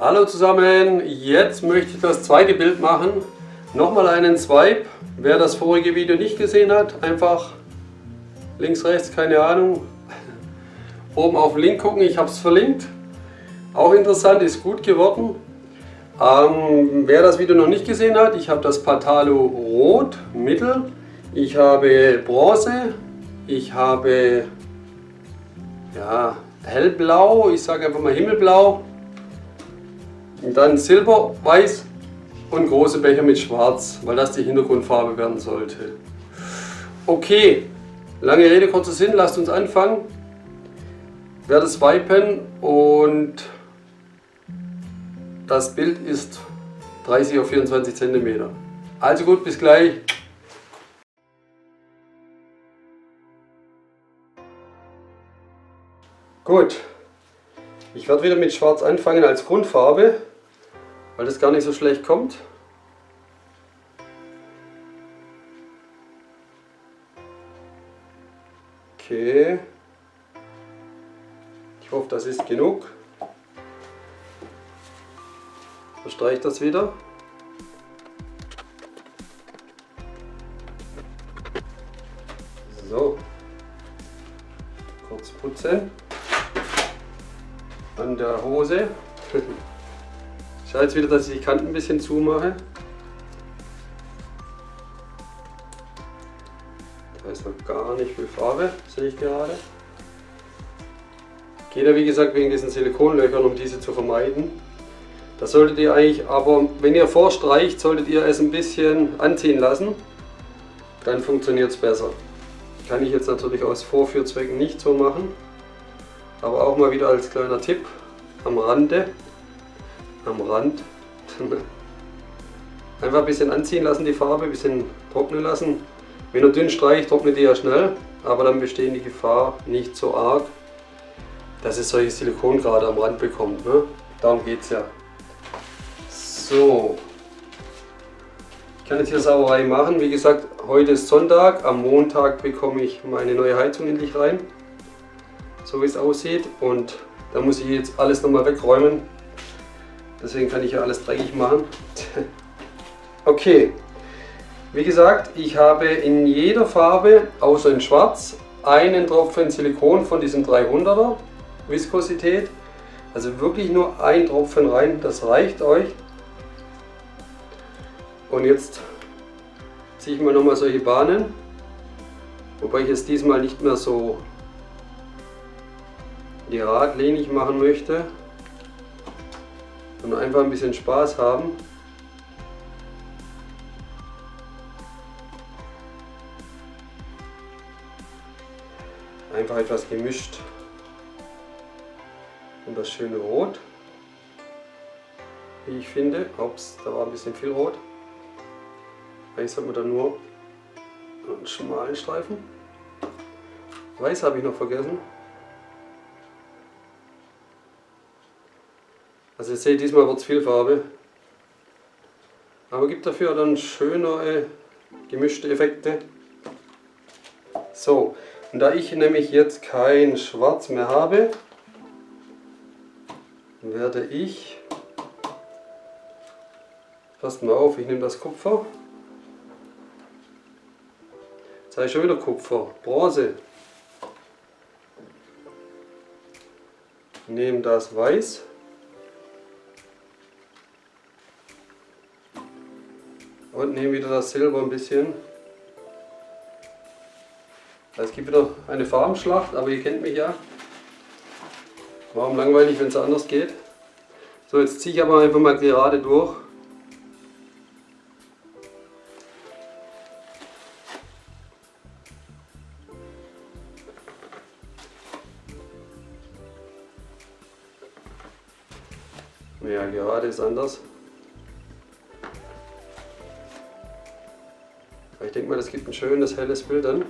Hallo zusammen, jetzt möchte ich das zweite Bild machen. Nochmal einen Swipe. Wer das vorige Video nicht gesehen hat, einfach links, rechts, keine Ahnung, oben auf den Link gucken, ich habe es verlinkt. Auch interessant, ist gut geworden. Wer das Video noch nicht gesehen hat, ich habe das Patalo Rot, Mittel, ich habe Bronze, ich habe hellblau, ich sage einfach mal himmelblau, und dann Silber, Weiß und große Becher mit Schwarz, weil das die Hintergrundfarbe werden sollte. Okay, lange Rede, kurzer Sinn, lasst uns anfangen. Ich werde swipen und das Bild ist 30 auf 24 cm. Also gut, bis gleich. Gut, ich werde wieder mit Schwarz anfangen als Grundfarbe, weil das gar nicht so schlecht kommt. Okay, ich hoffe, das ist genug. Verstreiche das wieder. So, kurz putzen an der Hose. Ich schaue jetzt wieder, dass ich die Kanten ein bisschen zumache. Da ist noch gar nicht viel Farbe, sehe ich gerade. Geht ja wie gesagt wegen diesen Silikonlöchern, um diese zu vermeiden. Das solltet ihr eigentlich, aber wenn ihr vorstreicht, solltet ihr es ein bisschen anziehen lassen. Dann funktioniert es besser. Kann ich jetzt natürlich aus Vorführzwecken nicht so machen. Aber auch mal wieder als kleiner Tipp am Rand. Einfach ein bisschen anziehen lassen die Farbe, ein bisschen trocknen lassen. Wenn ihr dünn streicht, trocknet die ja schnell, aber dann besteht die Gefahr nicht so arg, dass es solche Silikongrade am Rand bekommt. Ne? Darum geht es ja. So, ich kann jetzt hier Sauerei machen. Wie gesagt, heute ist Sonntag, am Montag bekomme ich meine neue Heizung endlich rein. So wie es aussieht, und da muss ich jetzt alles nochmal wegräumen. Deswegen kann ich ja alles dreckig machen. Okay, wie gesagt, ich habe in jeder Farbe, außer in Schwarz, einen Tropfen Silikon von diesem 300er Viskosität. Also wirklich nur ein Tropfen rein, das reicht euch. Und jetzt ziehe ich mal nochmal solche Bahnen, wobei ich es diesmal nicht mehr so geradlinig machen möchte, sondern einfach ein bisschen Spaß haben. Einfach etwas gemischt und das schöne Rot, wie ich finde. Ups, da war ein bisschen viel Rot. Weiß hat man da nur einen schmalen Streifen. Weiß habe ich noch vergessen. Also ihr seht, diesmal wird es viel Farbe. Aber gibt dafür dann schönere gemischte Effekte. So, und da ich nämlich jetzt kein Schwarz mehr habe, werde ich, passt mal auf, ich nehme das Kupfer. Jetzt habe ich schon wieder Kupfer, Bronze. Nehme das Weiß. Und nehme wieder das Silber ein bisschen. Es gibt wieder eine Farbenschlacht, aber ihr kennt mich ja. Warum langweilig, wenn es anders geht? So, jetzt ziehe ich aber einfach mal gerade durch. Ja, gerade ist anders. Ich denke mal, das gibt ein schönes helles Bild an.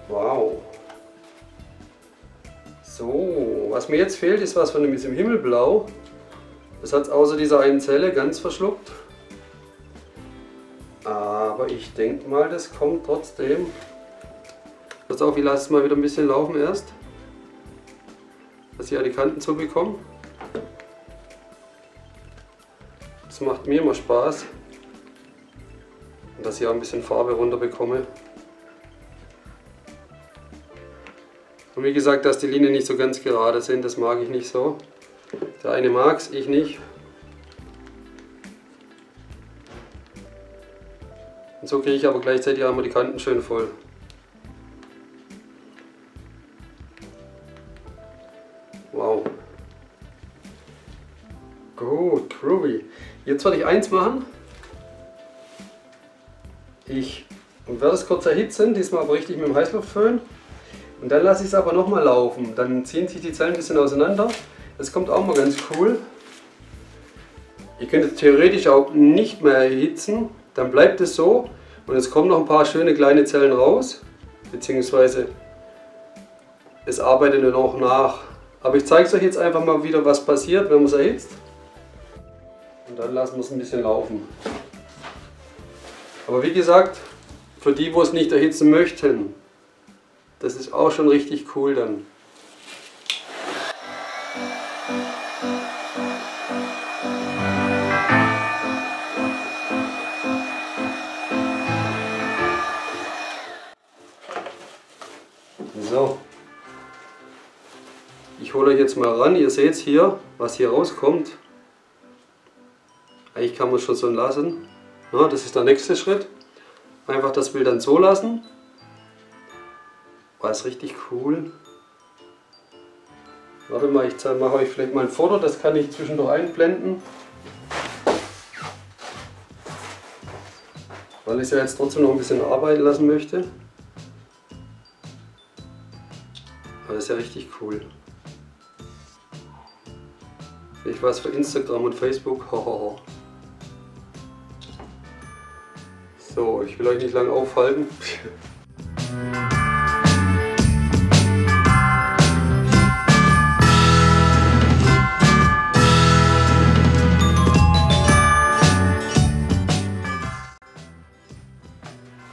Wow. So, was mir jetzt fehlt, ist was von diesem Himmelblau. Das hat es außer dieser einen Zelle ganz verschluckt. Aber ich denke mal, das kommt trotzdem. Pass auf, ich lasse es mal wieder ein bisschen laufen erst, dass ich alle Kanten zubekomme. Das macht mir immer Spaß. Und dass ich auch ein bisschen Farbe runter bekomme. Und wie gesagt, dass die Linien nicht so ganz gerade sind, das mag ich nicht so. Der eine mag es, ich nicht. Und so kriege ich aber gleichzeitig auch immer die Kanten schön voll. Wow. Gut, groovy. Jetzt werde ich eins machen. Ich werde es kurz erhitzen, diesmal aber richtig mit dem Heißluftföhn. Und dann lasse ich es aber nochmal laufen. Dann ziehen sich die Zellen ein bisschen auseinander. Das kommt auch mal ganz cool. Ihr könnt es theoretisch auch nicht mehr erhitzen. Dann bleibt es so. Und es kommen noch ein paar schöne kleine Zellen raus. Beziehungsweise es arbeitet nur noch nach. Aber ich zeige es euch jetzt einfach mal wieder, was passiert, wenn man es erhitzt. Und dann lassen wir es ein bisschen laufen. Aber wie gesagt, für die, wo es nicht erhitzen möchten, das ist auch schon richtig cool dann. So. Ich hole euch jetzt mal ran, ihr seht hier, was hier rauskommt. Eigentlich kann man es schon so lassen. Ja, das ist der nächste Schritt. Einfach das Bild dann so lassen. War es richtig cool. Warte mal, ich mache euch vielleicht mal ein Foto, das kann ich zwischendurch einblenden. Weil ich es ja jetzt trotzdem noch ein bisschen arbeiten lassen möchte. Aber das ist ja richtig cool. Ich weiß für Instagram und Facebook. So, ich will euch nicht lange aufhalten.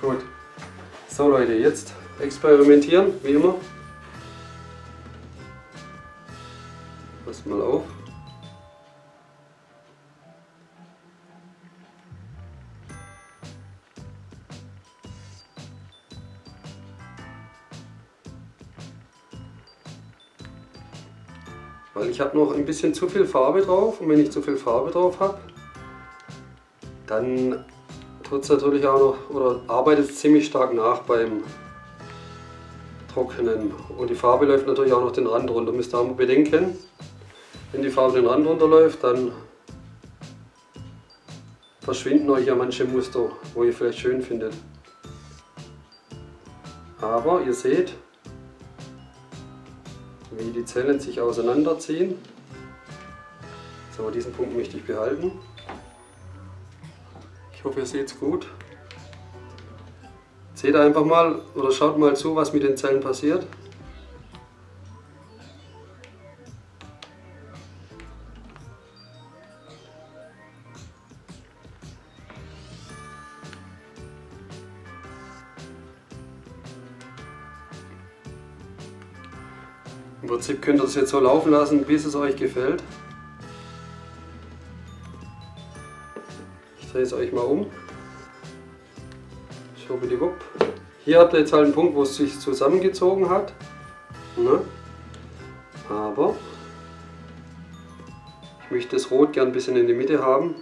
Gut. So Leute, jetzt experimentieren, wie immer. Passt mal auf. Weil ich habe noch ein bisschen zu viel Farbe drauf und wenn ich zu viel Farbe drauf habe, dann tut es natürlich auch noch oder arbeitet es ziemlich stark nach beim Trocknen. Und die Farbe läuft natürlich auch noch den Rand runter. Müsst ihr auch mal bedenken, wenn die Farbe den Rand runterläuft, dann verschwinden euch ja manche Muster, wo ihr vielleicht schön findet. Aber ihr seht, wie die Zellen sich auseinanderziehen. So, diesen Punkt möchte ich behalten. Ich hoffe, ihr seht es gut. Seht einfach mal oder schaut mal zu, was mit den Zellen passiert. Im Prinzip könnt ihr es jetzt so laufen lassen, bis es euch gefällt. Ich drehe es euch mal um. Schwuppdiwupp. Hier habt ihr jetzt halt einen Punkt, wo es sich zusammengezogen hat. Ne? Aber ich möchte das Rot gern ein bisschen in die Mitte haben.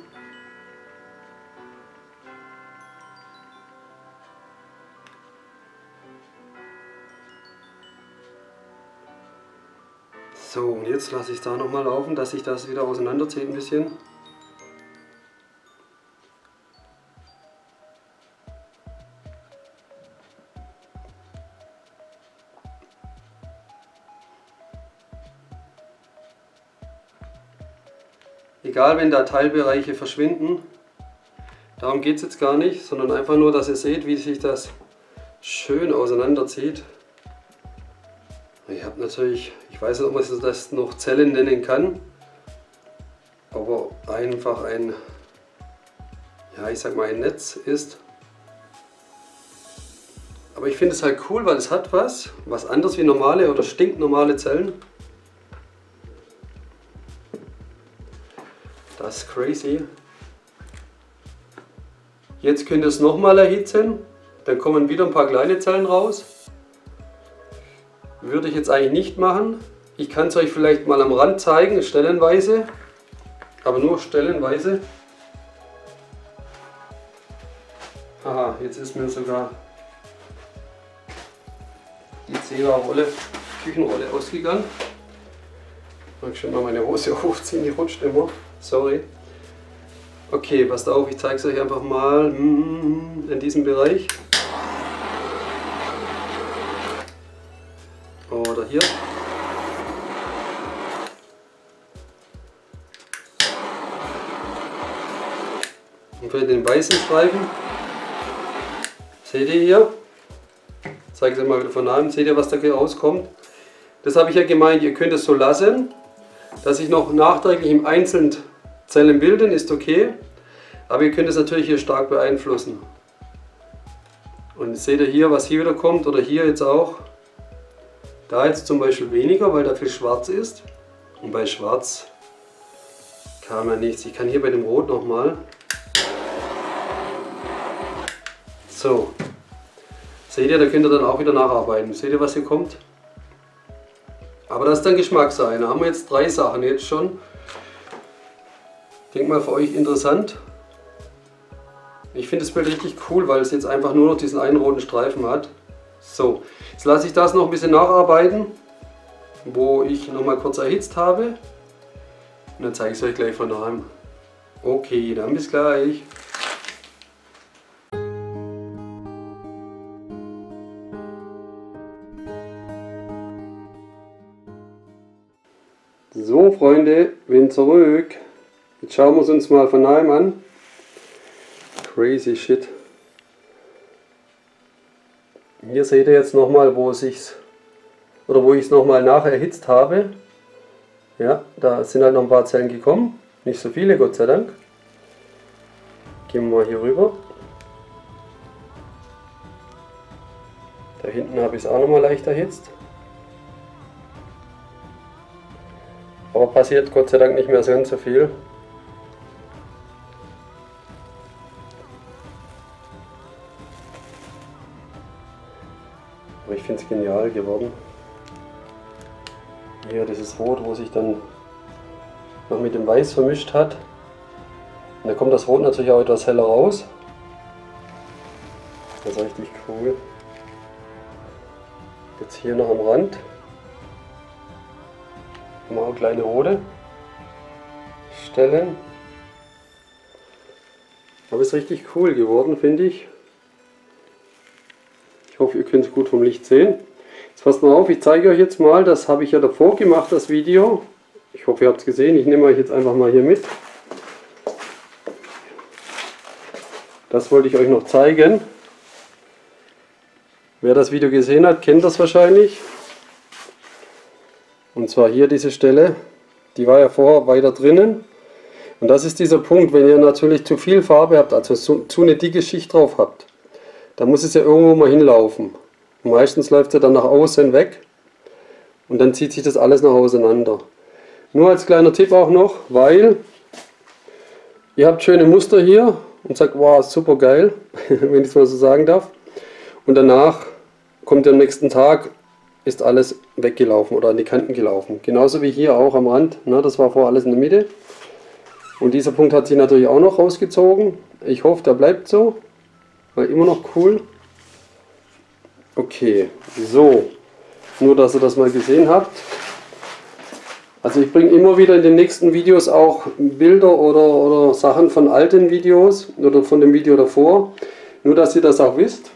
So, und jetzt lasse ich es da nochmal laufen, dass sich das wieder auseinanderzieht ein bisschen. Egal, wenn da Teilbereiche verschwinden, darum geht es jetzt gar nicht, sondern einfach nur, dass ihr seht, wie sich das schön auseinanderzieht. Ich habe natürlich, ich weiß nicht, ob man das noch Zellen nennen kann, aber einfach ein, ja, ich sag mal ein Netz ist. Aber ich finde es halt cool, weil es hat was anderes wie normale oder stinknormale Zellen. Das ist crazy. Jetzt könnt ihr es nochmal erhitzen, dann kommen wieder ein paar kleine Zellen raus. Würde ich jetzt eigentlich nicht machen. Ich kann es euch vielleicht mal am Rand zeigen, stellenweise, aber nur stellenweise. Haha, jetzt ist mir sogar die Zebra-Rolle, Küchenrolle ausgegangen. Ich schon mal meine Hose hochziehen, die rutscht immer. Sorry. Okay, passt auf, ich zeige es euch einfach mal in diesem Bereich. Oder hier. Und für den weißen Streifen, seht ihr hier, ich zeige es euch mal wieder von nahem, seht ihr, was da rauskommt. Das habe ich ja gemeint, ihr könnt es so lassen, dass sich noch nachträglich im Einzelnen Zellen bilden, ist okay, aber ihr könnt es natürlich hier stark beeinflussen. Und jetzt seht ihr hier, was hier wieder kommt, oder hier jetzt auch. Da jetzt zum Beispiel weniger, weil da viel Schwarz ist. Und bei Schwarz kam ja nichts. Ich kann hier bei dem Rot nochmal. So. Seht ihr, da könnt ihr dann auch wieder nacharbeiten. Seht ihr, was hier kommt? Aber das ist dann Geschmackssache. Da haben wir jetzt 3 Sachen jetzt schon. Ich denke mal für euch interessant. Ich finde das Bild richtig cool, weil es jetzt einfach nur noch diesen einen roten Streifen hat. So, jetzt lasse ich das noch ein bisschen nacharbeiten, wo ich nochmal kurz erhitzt habe. Und dann zeige ich es euch gleich von daheim. Okay, dann bis gleich. So Freunde, wir sind zurück. Jetzt schauen wir es uns mal von nahem an. Crazy shit. Hier seht ihr jetzt nochmal, wo ich es nochmal nacherhitzt habe. Ja, da sind halt noch ein paar Zellen gekommen. Nicht so viele, Gott sei Dank. Gehen wir mal hier rüber. Da hinten habe ich es auch nochmal leicht erhitzt. Aber passiert Gott sei Dank nicht mehr so ganz so viel. Aber ich finde es genial geworden. Hier dieses Rot, wo sich dann noch mit dem Weiß vermischt hat. Und da kommt das Rot natürlich auch etwas heller raus. Das ist richtig cool. Jetzt hier noch am Rand. Mal kleine rote Stellen. Aber ist richtig cool geworden, finde ich. Ich hoffe, ihr könnt es gut vom Licht sehen. Jetzt passt mal auf, ich zeige euch jetzt mal, das habe ich ja davor gemacht, das Video. Ich hoffe, ihr habt es gesehen. Ich nehme euch jetzt einfach mal hier mit. Das wollte ich euch noch zeigen. Wer das Video gesehen hat, kennt das wahrscheinlich. Und zwar hier diese Stelle, die war ja vorher weiter drinnen. Und das ist dieser Punkt, wenn ihr natürlich zu viel Farbe habt, also zu eine dicke Schicht drauf habt, dann muss es ja irgendwo mal hinlaufen. Und meistens läuft es dann nach außen weg und dann zieht sich das alles noch auseinander. Nur als kleiner Tipp auch noch, weil ihr habt schöne Muster hier und sagt, wow, super geil, wenn ich es mal so sagen darf. Und danach kommt am nächsten Tag, ist alles weggelaufen oder an die Kanten gelaufen. Genauso wie hier auch am Rand. Na, das war vorher alles in der Mitte. Und dieser Punkt hat sich natürlich auch noch rausgezogen. Ich hoffe, der bleibt so. Weil immer noch cool. Okay, so. Nur, dass ihr das mal gesehen habt. Also ich bringe immer wieder in den nächsten Videos auch Bilder oder Sachen von alten Videos oder von dem Video davor. Nur, dass ihr das auch wisst.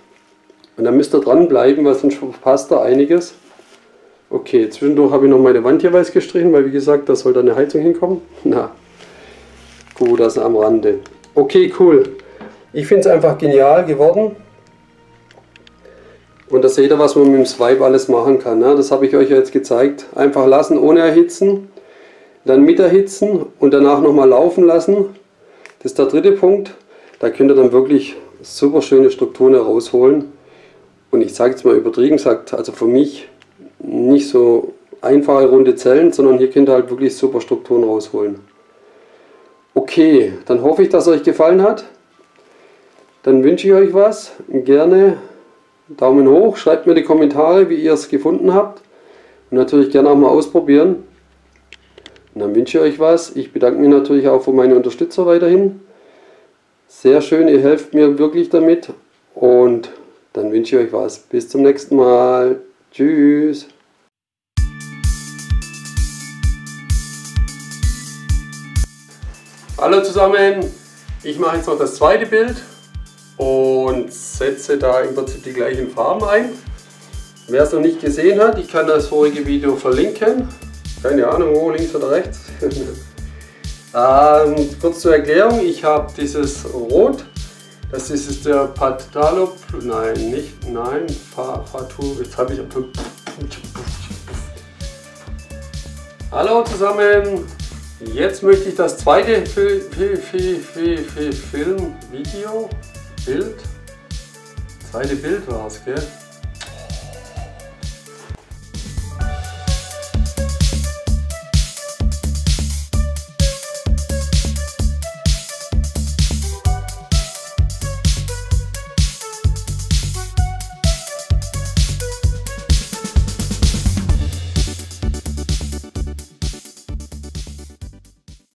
Und dann müsst ihr dranbleiben, weil sonst verpasst ihr einiges. Okay, zwischendurch habe ich noch meine Wand hier weiß gestrichen, weil wie gesagt, da soll da eine Heizung hinkommen. Na, gut, das am Rande. Okay, cool. Ich finde es einfach genial geworden. Und da seht ihr, was man mit dem Swipe alles machen kann. Ne? Das habe ich euch jetzt gezeigt. Einfach lassen, ohne erhitzen. Dann mit erhitzen und danach nochmal laufen lassen. Das ist der dritte Punkt. Da könnt ihr dann wirklich super schöne Strukturen herausholen. und ich sage jetzt mal übertrieben gesagt, also für mich nicht so einfache runde Zellen, sondern hier könnt ihr halt wirklich super Strukturen rausholen. Okay, dann hoffe ich, dass es euch gefallen hat. Dann wünsche ich euch was. Gerne Daumen hoch, schreibt mir die Kommentare, wie ihr es gefunden habt. Und natürlich gerne auch mal ausprobieren. Und dann wünsche ich euch was. Ich bedanke mich natürlich auch für meine Unterstützer weiterhin. Sehr schön, ihr helft mir wirklich damit. Und dann wünsche ich euch was. Bis zum nächsten Mal. Tschüss. Hallo zusammen. Ich mache jetzt noch das zweite Bild und setze da im Prinzip die gleichen Farben ein. Wer es noch nicht gesehen hat, ich kann das vorige Video verlinken. Keine Ahnung wo, links oder rechts. Kurz zur Erklärung, ich habe dieses Rot, das ist der Patalop, nein, nicht, nein, Fatou, jetzt habe ich... Hallo zusammen, jetzt möchte ich das zweite Bild war es, gell?